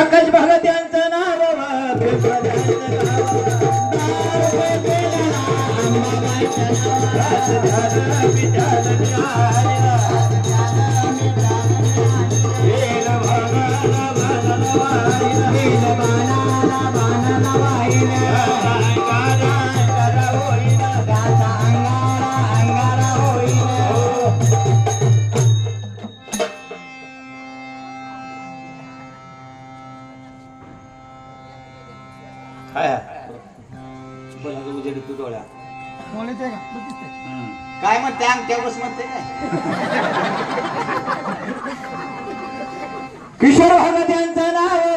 प्रकाश भगत यांचं नाव काय म्हणते अंगठ्या बस म्हणते किशोर भगत यांचं नाव